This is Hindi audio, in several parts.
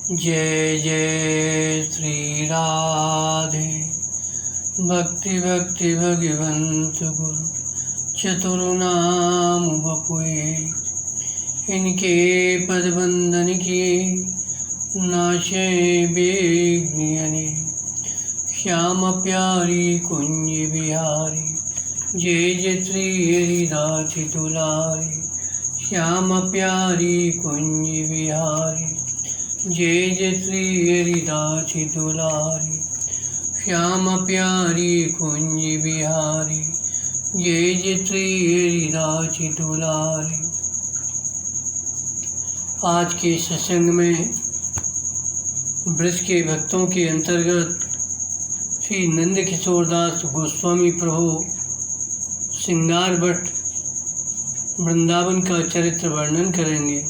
जय जय श्री राधे। भक्ति भक्ति भगवंत गुरु चतुर्नाम बपुए, इनके पद बंदन किए नाशे बेग्नियने। श्याम प्यारी कुंज बिहारी, जय जय श्री हरिदास दुलारी। श्याम प्यारी कुंज बिहारी, जय जय श्री हरिदास दुलारी। श्याम प्यारी कुंज बिहारी, जय जय श्री हरिदास दुलारी। आज के सत्संग में ब्रज के भक्तों के अंतर्गत श्री नंद किशोर दास गोस्वामी प्रभु सिंगार भट्ट वृंदावन का चरित्र वर्णन करेंगे।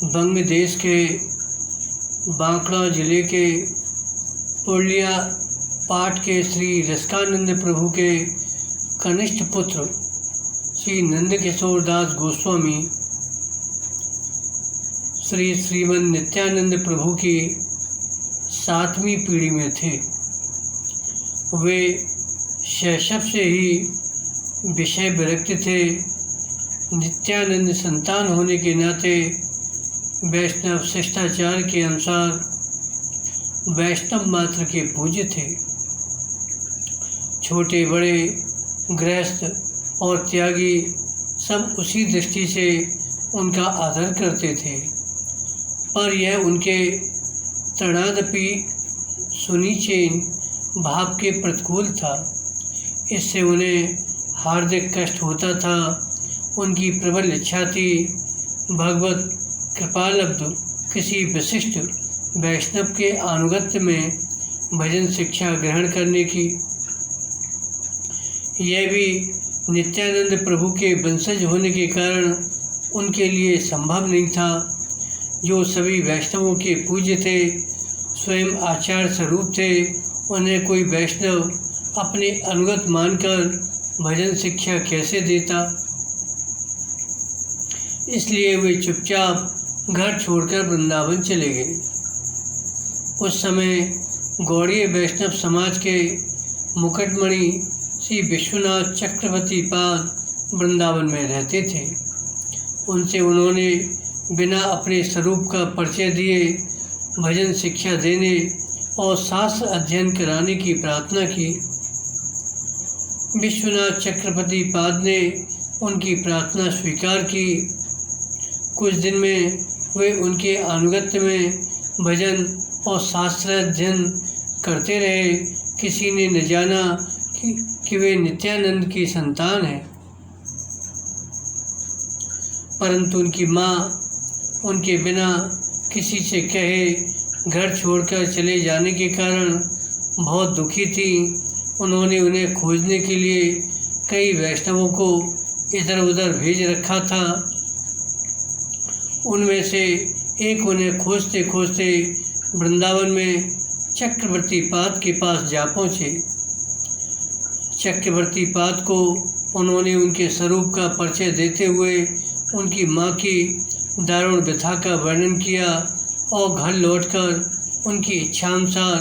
बंग देश के बांकुड़ा जिले के पुरलिया पाट के श्री रसिकानंद प्रभु के कनिष्ठ पुत्र श्री नंद किशोर दास गोस्वामी श्री श्रीमन नित्यानंद प्रभु की 7वीं पीढ़ी में थे। वे शैशव से ही विषय विरक्त थे। नित्यानंद संतान होने के नाते वैष्णव शिष्टाचार के अनुसार वैष्णव मात्र के पूज्य थे। छोटे बड़े गृहस्थ और त्यागी सब उसी दृष्टि से उनका आदर करते थे, पर यह उनके तृणादपि सुनिचेन भाव के प्रतिकूल था। इससे उन्हें हार्दिक कष्ट होता था। उनकी प्रबल इच्छा थी भगवत कृपालब्ध किसी विशिष्ट वैष्णव के अनुगत्य में भजन शिक्षा ग्रहण करने की। यह भी नित्यानंद प्रभु के वंशज होने के कारण उनके लिए संभव नहीं था। जो सभी वैष्णवों के पूज्य थे, स्वयं आचार्य स्वरूप थे, उन्हें कोई वैष्णव अपने अनुगत मानकर भजन शिक्षा कैसे देता। इसलिए वे चुपचाप घर छोड़कर वृंदावन चले गए। उस समय गौड़ीय वैष्णव समाज के मुकुटमणि श्री विश्वनाथ चक्रवर्ती पाद वृंदावन में रहते थे। उनसे उन्होंने बिना अपने स्वरूप का परिचय दिए भजन शिक्षा देने और शास्त्र अध्ययन कराने की प्रार्थना की। विश्वनाथ चक्रवर्ती पाद ने उनकी प्रार्थना स्वीकार की। कुछ दिन में वे उनके अनुगत्य में भजन और शास्त्र अध्ययन करते रहे। किसी ने न जाना कि वे नित्यानंद की संतान हैं, परंतु उनकी माँ उनके बिना किसी से कहे घर छोड़कर चले जाने के कारण बहुत दुखी थी। उन्होंने उन्हें खोजने के लिए कई वैष्णवों को इधर उधर भेज रखा था। उनमें से एक उन्हें खोजते खोजते वृंदावन में चक्रवर्ती पाद के पास जा पहुँचे। चक्रवर्ती पाद को उन्होंने उनके स्वरूप का परिचय देते हुए उनकी माँ की दारुण व्यथा का वर्णन किया और घर लौटकर उनकी इच्छानुसार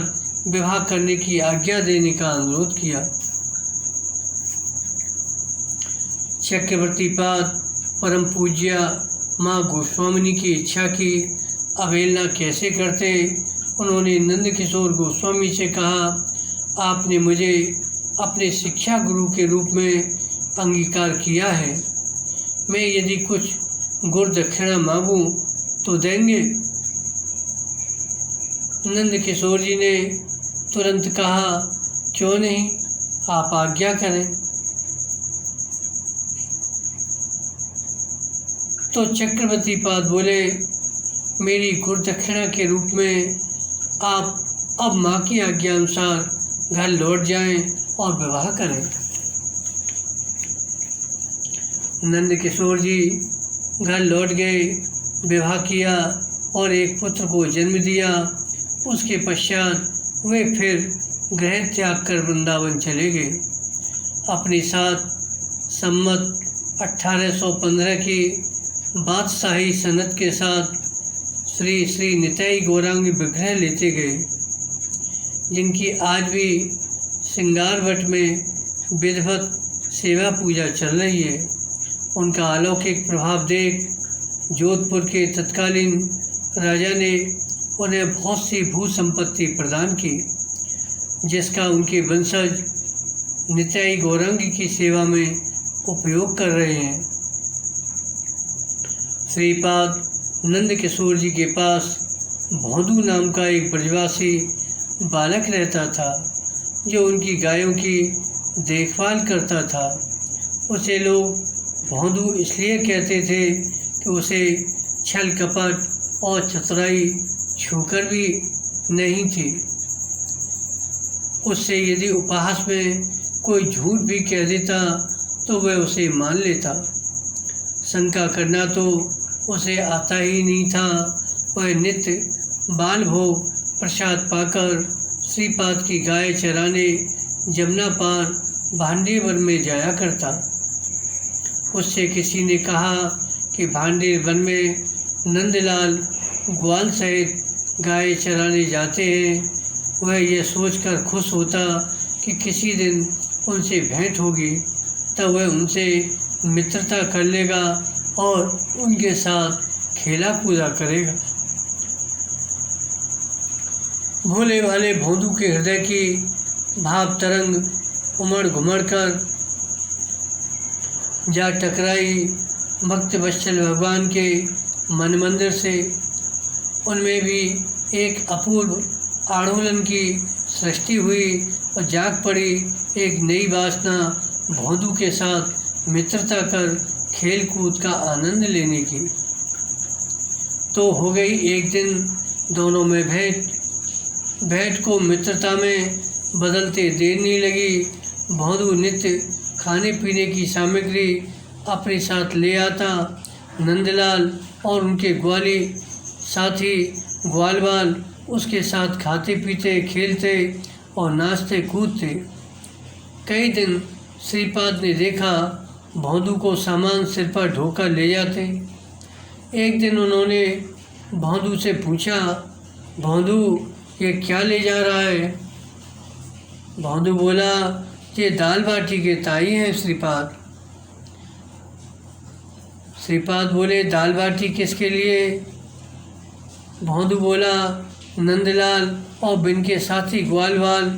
विवाह करने की आज्ञा देने का अनुरोध किया। चक्रवर्ती पाद परम पूज्य माँ गोस्वामिनी की इच्छा की अवहेलना कैसे करते। उन्होंने नंद किशोर गोस्वामी से कहा, आपने मुझे अपने शिक्षा गुरु के रूप में अंगीकार किया है। मैं यदि कुछ गुर दक्षिणा मांगूं तो देंगे। नंद किशोर जी ने तुरंत कहा, क्यों नहीं, आप आज्ञा करें। तो चक्रवर्ती पाद बोले, मेरी गुरु दक्षिणा के रूप में आप अब माँ की आज्ञा अनुसार घर लौट जाएं और विवाह करें। नंद किशोर जी घर लौट गए, विवाह किया और एक पुत्र को जन्म दिया। उसके पश्चात वे फिर गृह त्याग कर वृंदावन चले गए। अपने साथ संमत 1815 की बादशाही सनत के साथ श्री श्री निताई गौरांग विग्रह लेते गए, जिनकी आज भी श्रृंगार भट्ट में विधिवत सेवा पूजा चल रही है। उनका अलौकिक प्रभाव देख जोधपुर के तत्कालीन राजा ने उन्हें बहुत सी भू संपत्ति प्रदान की, जिसका उनके वंशज निताई गौरांगी की सेवा में उपयोग कर रहे हैं। श्रीपाद नंद किशोर जी के पास भौंदू नाम का एक ब्रजवासी बालक रहता था, जो उनकी गायों की देखभाल करता था। उसे लोग भौंदू इसलिए कहते थे कि उसे छल कपट और चतुराई छूकर भी नहीं थी। उससे यदि उपहास में कोई झूठ भी कह देता तो वह उसे मान लेता। शंका करना तो उसे आता ही नहीं था। वह नित्य बाल भोग प्रसाद पाकर श्रीपाद की गाय चराने जमुना पार भांडेर में जाया करता। उससे किसी ने कहा कि भांडेर वन में नंदलाल ग्वाल सहित गाय चराने जाते हैं। वह यह सोचकर खुश होता कि किसी दिन उनसे भेंट होगी, तब वह उनसे मित्रता कर लेगा और उनके साथ खेला कूदा करेगा। भोले भाले भोंदू के हृदय की भाव तरंग उमड़ घुमड़ कर जा टकराई भक्त वत्सल भगवान के मन मंदिर से। उनमें भी एक अपूर्व आंदोलन की सृष्टि हुई और जाग पड़ी एक नई वासना भोंदू के साथ मित्रता कर खेल कूद का आनंद लेने की। तो हो गई एक दिन दोनों में भेंट को मित्रता में बदलते देर नहीं लगी। भोंदू नित्य खाने पीने की सामग्री अपने साथ ले आता। नंदलाल और उनके ग्वाली साथी ग्वालवाल उसके साथ खाते पीते खेलते और नाचते कूदते। कई दिन श्रीपाद ने देखा भोंदू को सामान सिर पर ढोकर ले जाते। एक दिन उन्होंने भोंदू से पूछा, भोंदू ये क्या ले जा रहा है? भोंदू बोला, ये दाल बाटी के ताई हैं श्रीपाद। श्रीपाद बोले, दाल बाटी किसके लिए? भोंदू बोला, नंदलाल और बिन के साथी ग्वालवाल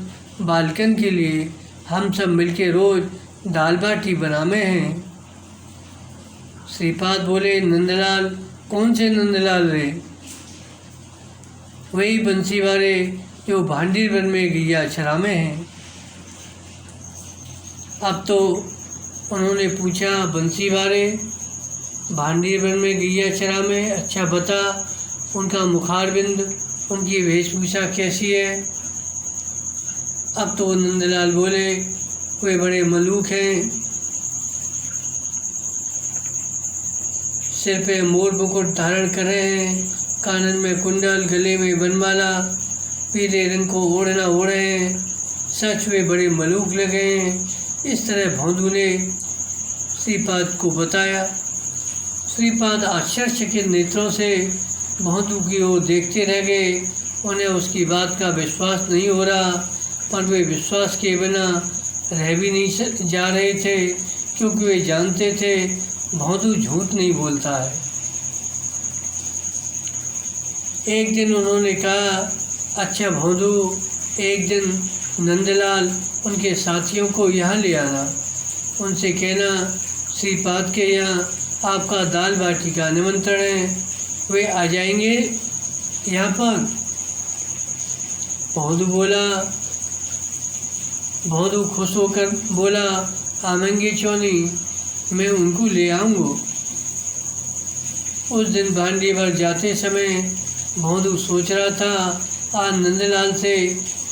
बालकन के लिए। हम सब मिलके रोज दाल बाटी बनावे हैं। श्रीपाद बोले, नंदलाल? कौन से नंदलाल रे? वही बंसी वाले जो भांडेर वन में गैया चरामे हैं। अब तो उन्होंने पूछा, बंसी वाले भांडेर वन में गैया चरामे? अच्छा बता, उनका मुखारबिंद, उनकी वेशभूषा कैसी है? अब तो नंदलाल बोले, वे बड़े मलूक हैं, सिर पे मोर मुकुट धारण कर रहे हैं, कानन में कुंडल, गले में बनमाला, पीले रंग को ओढ़ना ओढ़े हैं। सच वे बड़े मलूक लगे हैं। इस तरह भोंदू ने श्रीपाद को बताया। श्रीपाद आश्चर्यचकित नेत्रों से भोंदू की ओर देखते रह गए। उन्हें उसकी बात का विश्वास नहीं हो रहा, पर वे विश्वास के बिना रह भी नहीं जा रहे थे, क्योंकि वे जानते थे भोंदू झूठ नहीं बोलता है। एक दिन उन्होंने कहा, अच्छा भोंदू, एक दिन नंदलाल उनके साथियों को यहाँ ले आना। उनसे कहना श्रीपाद के यहाँ आपका दाल बाटी का निमंत्रण है, वे आ जाएंगे यहाँ पर। भोंदू खुश होकर बोला, आवेंगे क्यों नहीं, मैं उनको ले आऊँगा। उस दिन भांडेर जाते समय भोंदू सोच रहा था, आज नंदलाल से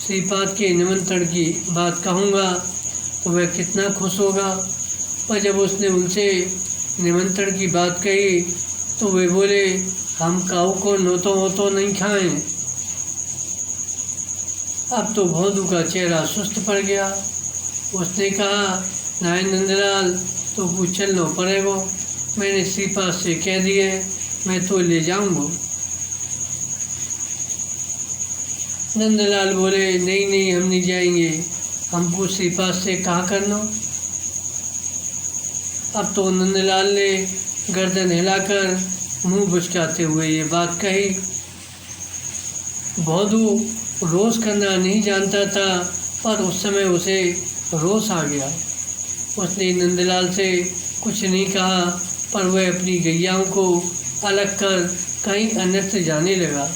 श्रीपाद के निमंत्रण की बात कहूँगा तो वह कितना खुश होगा। और जब उसने उनसे निमंत्रण की बात कही तो वे बोले, हम काऊ को नोतो होतो नहीं खाएं। अब तो भोंदू का चेहरा सुस्त पड़ गया। उसने कहा, नाय नंदलाल, तो कुछ चलना पड़ेगा, मैंने श्रीपाद से कह दिए, मैं तो ले जाऊँगा। नंदलाल बोले, नहीं नहीं, हम नहीं जाएंगे, हमको श्रीपाद से कहा करना। अब तो नंदलाल ने गर्दन हिलाकर मुंह बुचकाते हुए ये बात कही। भौंदू रोष करना नहीं जानता था, पर उस समय उसे रोष आ गया। उसने नंदलाल से कुछ नहीं कहा, पर वह अपनी गैयाओं को अलग कर कहीं अन्यत्र जाने लगा,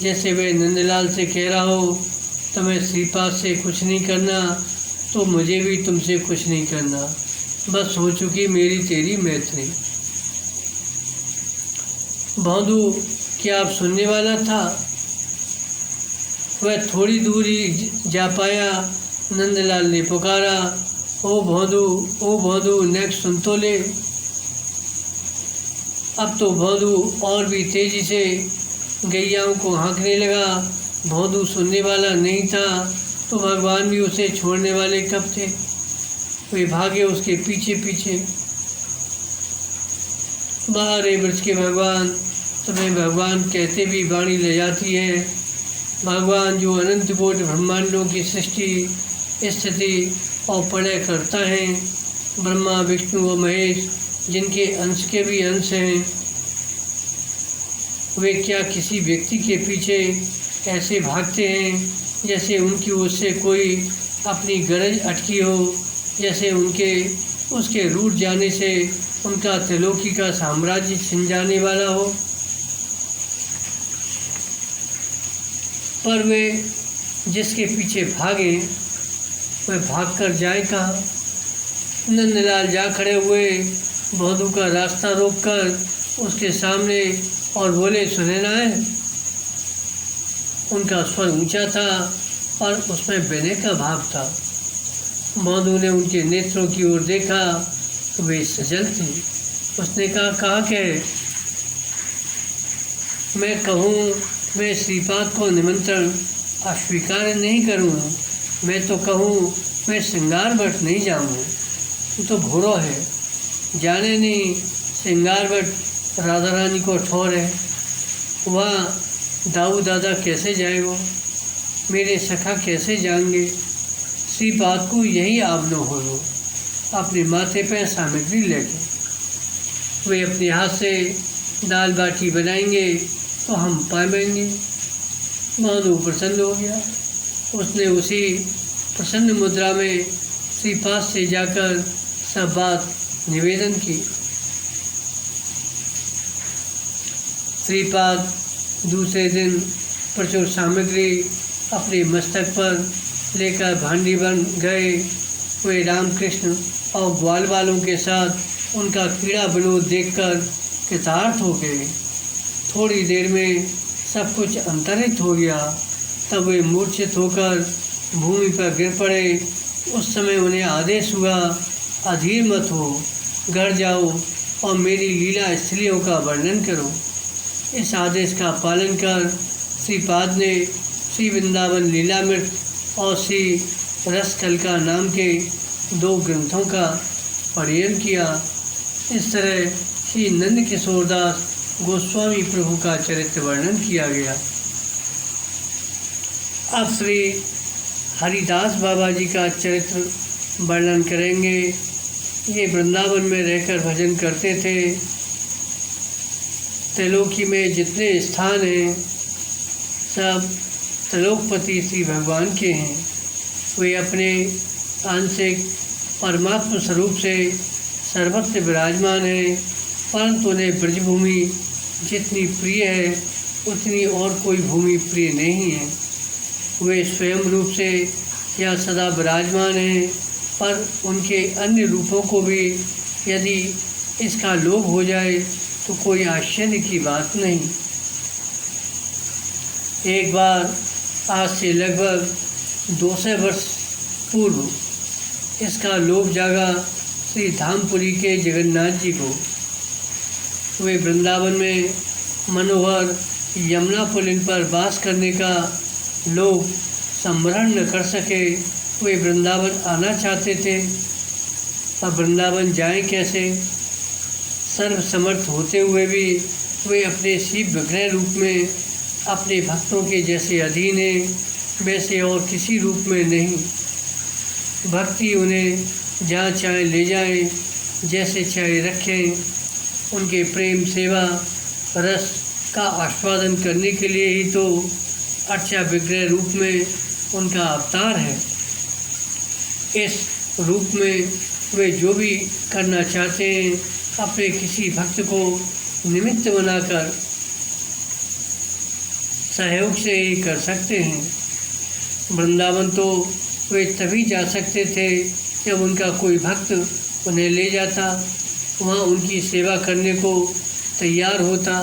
जैसे वह नंदलाल से कह रहा हो, तुम्हें श्रीपाद से कुछ नहीं करना तो मुझे भी तुमसे कुछ नहीं करना, बस हो चुकी मेरी तेरी मैत्री। भौंदू क्या अब सुनने वाला था? वह थोड़ी दूर ही जा पाया। नंदलाल ने पुकारा, ओ भौंदू, नेक्स्ट सुन तो ले। अब तो भौंदू और भी तेजी से गैयाओं को हाँकने लगा। भौंदू सुनने वाला नहीं था तो भगवान भी उसे छोड़ने वाले कब थे। वे भागे उसके पीछे पीछे। बाहर वृक्ष के भगवान, तुम्हें भगवान कहते भी वाणी ले जाती है। भगवान जो अनंत कोटि ब्रह्मांडों की सृष्टि, स्थिति और प्रलय करता है, ब्रह्मा विष्णु और महेश जिनके अंश के भी अंश हैं, वे क्या किसी व्यक्ति के पीछे ऐसे भागते हैं जैसे उनकी ओर से कोई अपनी गरज अटकी हो, जैसे उसके रूठ जाने से उनका त्रिलोकी का साम्राज्य छिन जाने वाला हो। पर वे जिसके पीछे भागे वह भाग कर जाए कहाँ? नंदलाल जा खड़े हुए, भौंदू का रास्ता रोककर उसके सामने और बोले, सुनना है? उनका स्वर ऊंचा था और उसमें विनय का भाव था। भौंदू ने उनके नेत्रों की ओर देखा तो वे सजल थे। उसने कहा क्या? मैं कहूँ मैं श्रीपाद को निमंत्रण अस्वीकार नहीं करूँगा। मैं तो कहूँ मैं श्रृंगार भट्ट नहीं जाऊँगा। वो तो भूरो है, जाने नहीं श्रृंगार भट्ट राधा रानी को ठोर है। वहाँ दाऊ दादा कैसे जाएगा? मेरे सखा कैसे जाएंगे? श्रीपाद को यही आबनो हो लो, अपने माथे पर सामग्री लेके वे अपने हाथ से दाल बाटी बनाएंगे तो हम पाएंगे। भौंदू प्रसन्न हो गया। उसने उसी प्रसन्न मुद्रा में श्रीपाद से जाकर सब बात निवेदन की। श्रीपाद दूसरे दिन प्रचुर सामग्री अपने मस्तक पर लेकर भांडी बन गए। वे रामकृष्ण और ग्वाल वालों के साथ उनका क्रीड़ा विनोद देखकर कृतार्थ हो गए। थोड़ी देर में सब कुछ अंतरित हो गया। तब वे मूर्छित होकर भूमि पर गिर पड़े। उस समय उन्हें आदेश हुआ, अधीर मत हो, घर जाओ और मेरी लीला स्त्रियों का वर्णन करो। इस आदेश का पालन कर श्रीपाद ने श्री वृंदावन लीलामृत और श्री रसकलिका नाम के 2 ग्रंथों का पठन किया। इस तरह श्री नंद किशोर दास गोस्वामी प्रभु का चरित्र वर्णन किया गया। अब श्री हरिदास बाबा जी का चरित्र वर्णन करेंगे। ये वृंदावन में रहकर भजन करते थे। त्रिलोकी में जितने स्थान हैं सब त्रिलोकपति श्री भगवान के हैं। वे अपने आंशिक परमात्म स्वरूप से सर्वत्र विराजमान हैं, परंतु उन्हें ब्रजभूमि जितनी प्रिय है उतनी और कोई भूमि प्रिय नहीं है। वे स्वयं रूप से या सदा विराजमान हैं, पर उनके अन्य रूपों को भी यदि इसका लोभ हो जाए तो कोई आश्चर्य की बात नहीं। एक बार आज से लगभग 200 वर्ष पूर्व इसका लोभ जागा श्री धामपुरी के जगन्नाथ जी को। वे वृंदावन में मनोहर यमुना पुलिन पर वास करने का लोग संवरण न कर सके। वे वृंदावन आना चाहते थे, अब वृंदावन जाएं कैसे? सर्वसमर्थ होते हुए भी वे अपने शिव विग्रह रूप में अपने भक्तों के जैसे अधीन है वैसे और किसी रूप में नहीं। भक्ति उन्हें जहाँ चाहे ले जाए, जैसे चाहे रखें। उनके प्रेम सेवा रस का आस्वादन करने के लिए ही तो अर्चा विग्रह रूप में उनका अवतार है। इस रूप में वे जो भी करना चाहते हैं अपने किसी भक्त को निमित्त बनाकर सहयोग से ही कर सकते हैं। वृंदावन तो वे तभी जा सकते थे जब उनका कोई भक्त उन्हें ले जाता, वहाँ उनकी सेवा करने को तैयार होता।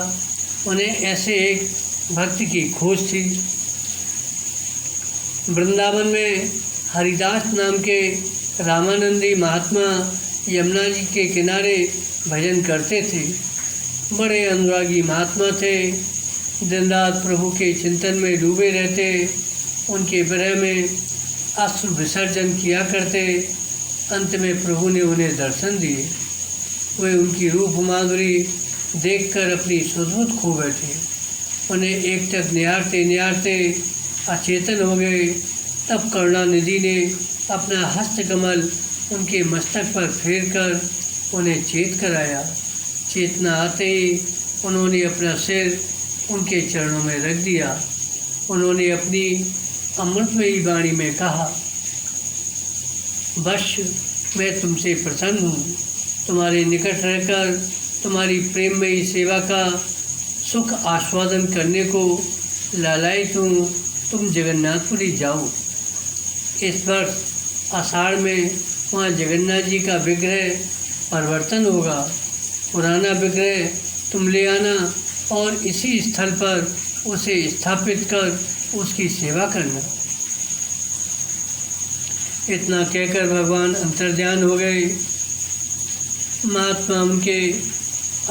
उन्हें ऐसे एक भक्त की खोज थी। वृंदावन में हरिदास नाम के रामानंदी महात्मा यमुना जी के किनारे भजन करते थे। बड़े अनुरागी महात्मा थे, दिन रात प्रभु के चिंतन में डूबे रहते, उनके विरह में अश्रु विसर्जन किया करते। अंत में प्रभु ने उन्हें दर्शन दिए। वे उनकी रूप माधुरी देखकर अपनी सुध खो बैठे। उन्हें एकटक निहारते निहारते अचेतन हो गए। तब करुणानिधि ने अपना हस्त कमल उनके मस्तक पर फेरकर उन्हें चेत कराया। चेतना आते ही उन्होंने अपना सिर उनके चरणों में रख दिया। उन्होंने अपनी अमृतमयी वाणी में कहा, बश मैं तुमसे प्रसन्न हूँ। तुम्हारे निकट रहकर तुम्हारी प्रेममयी सेवा का सुख आस्वादन करने को लालायित हूँ। तुम जगन्नाथपुरी जाओ। इस वर्ष आषाढ़ में वहाँ जगन्नाथ जी का विग्रह परिवर्तन होगा। पुराना विग्रह तुम ले आना और इसी स्थल पर उसे स्थापित कर उसकी सेवा करना। इतना कहकर भगवान अंतर्ध्यान हो गए। महात्मा उनके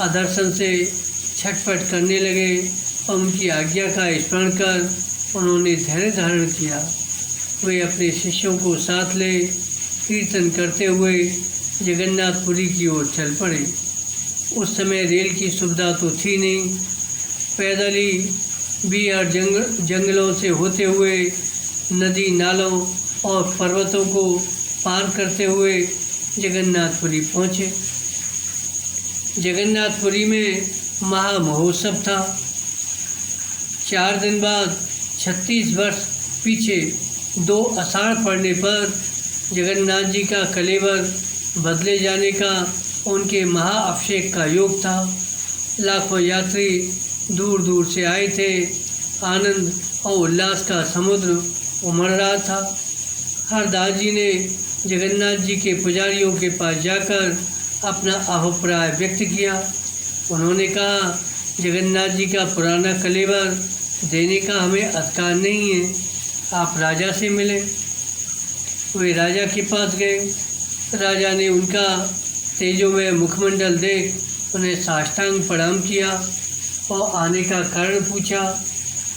आदर्शन से छटपट करने लगे और उनकी आज्ञा का स्मरण कर उन्होंने धैर्य धारण किया। वे अपने शिष्यों को साथ ले कीर्तन करते हुए जगन्नाथपुरी की ओर चल पड़े। उस समय रेल की सुविधा तो थी नहीं। पैदल ही बिहार जंगलों से होते हुए नदी नालों और पर्वतों को पार करते हुए जगन्नाथपुरी पहुँचे। जगन्नाथपुरी में महामहोत्सव था। 4 दिन बाद 36 वर्ष पीछे 2 आषाढ़ पड़ने पर जगन्नाथ जी का कलेवर बदले जाने का उनके महाअभिषेक का योग था। लाखों यात्री दूर दूर से आए थे। आनंद और उल्लास का समुद्र उमड़ रहा था। हरदास जी ने जगन्नाथ जी के पुजारियों के पास जाकर अपना अभिप्राय व्यक्त किया। उन्होंने कहा, जगन्नाथ जी का पुराना कलेवर देने का हमें अधिकार नहीं है, आप राजा से मिले। वे राजा के पास गए। राजा ने उनका तेजोमय मुखमंडल देख उन्हें साष्टांग प्रणाम किया और आने का कारण पूछा।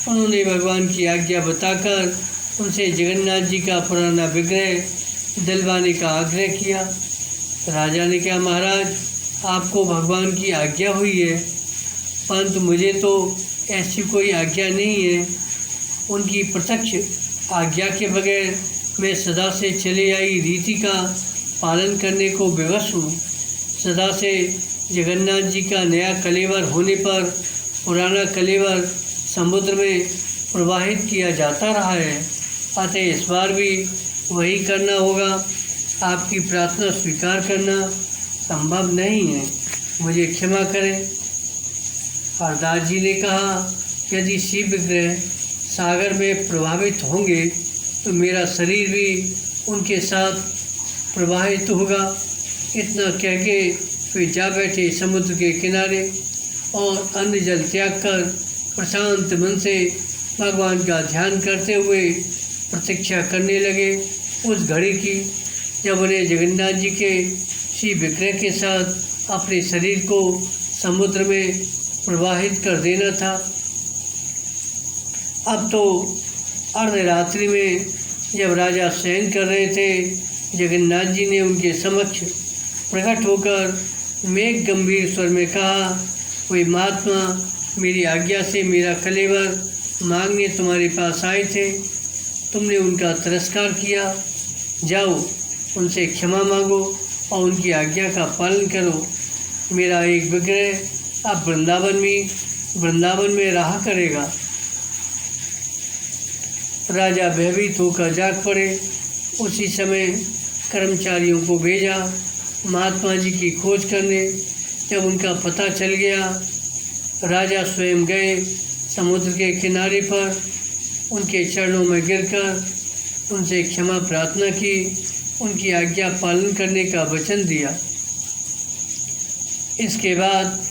उन्होंने भगवान की आज्ञा बताकर उनसे जगन्नाथ जी का पुराना विग्रह दिलवाने का आग्रह किया। राजा ने कहा, महाराज आपको भगवान की आज्ञा हुई है, परंतु मुझे तो ऐसी कोई आज्ञा नहीं है। उनकी प्रत्यक्ष आज्ञा के बगैर मैं सदा से चली आई रीति का पालन करने को विवश हूँ। सदा से जगन्नाथ जी का नया कलेवर होने पर पुराना कलेवर समुद्र में प्रवाहित किया जाता रहा है, अतः इस बार भी वही करना होगा। आपकी प्रार्थना स्वीकार करना संभव नहीं है, मुझे क्षमा करें। हरदास जी ने कहा, यदि शिव विग्रह सागर में प्रभावित होंगे तो मेरा शरीर भी उनके साथ प्रवाहित होगा। इतना कह के वे जा बैठे समुद्र के किनारे और अन्न जल त्याग कर प्रशांत मन से भगवान का ध्यान करते हुए प्रतीक्षा करने लगे उस घड़ी की जब उन्हें जगन्नाथ जी के शिव विग्रह के साथ अपने शरीर को समुद्र में प्रवाहित कर देना था। अब तो अर्धरात्रि में जब राजा शयन कर रहे थे, जगन्नाथ जी ने उनके समक्ष प्रकट होकर मेघ गंभीर स्वर में कहा, कोई महात्मा मेरी आज्ञा से मेरा कलेवर मांगने तुम्हारे पास आए थे, तुमने उनका तिरस्कार किया। जाओ, उनसे क्षमा मांगो और उनकी आज्ञा का पालन करो। मेरा एक विग्रह अब वृंदावन में रहा करेगा। राजा भयभीत होकर जाग पड़े। उसी समय कर्मचारियों को भेजा महात्मा जी की खोज करने। जब उनका पता चल गया, राजा स्वयं गए समुद्र के किनारे पर, उनके चरणों में गिरकर उनसे क्षमा प्रार्थना की, उनकी आज्ञा पालन करने का वचन दिया। इसके बाद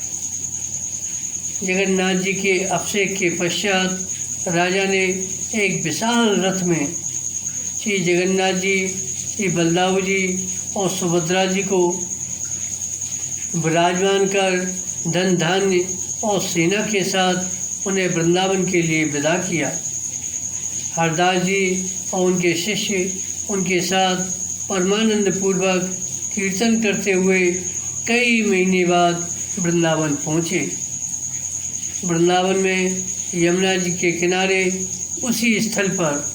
जगन्नाथ जी के अभिषेक के पश्चात राजा ने एक विशाल रथ में श्री जगन्नाथ जी, श्री बलदाऊ जी और सुभद्रा जी को विराजमान कर धन धान्य और सेना के साथ उन्हें वृंदावन के लिए विदा किया। हरदास जी और उनके शिष्य उनके साथ परमानंद पूर्वक कीर्तन करते हुए कई महीने बाद वृंदावन पहुँचे। वृंदावन में यमुना जी के किनारे उसी स्थल पर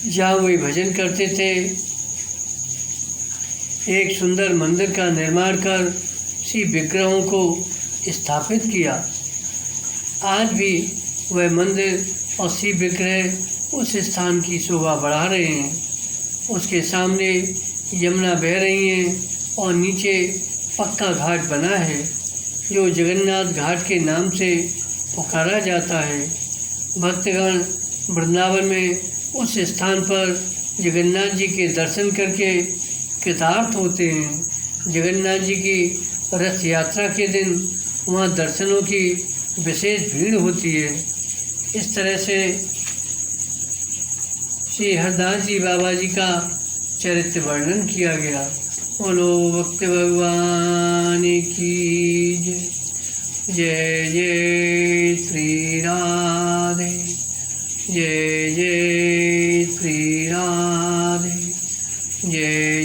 जहाँ वे भजन करते थे, एक सुंदर मंदिर का निर्माण कर श्री विग्रहों को स्थापित किया। आज भी वह मंदिर और श्री विग्रह उस स्थान की शोभा बढ़ा रहे हैं। उसके सामने यमुना बह रही हैं और नीचे पक्का घाट बना है जो जगन्नाथ घाट के नाम से पुकारा जाता है। भक्तगण वृंदावन में उस स्थान पर जगन्नाथ जी के दर्शन करके कृतार्थ होते हैं। जगन्नाथ जी की रथ यात्रा के दिन वहाँ दर्शनों की विशेष भीड़ होती है। इस तरह से श्री हरदास जी बाबा जी का चरित्र वर्णन किया गया। बोलो भक्त भगवान की जय। जय जय श्री राधे, जय जय श्री राधे, जय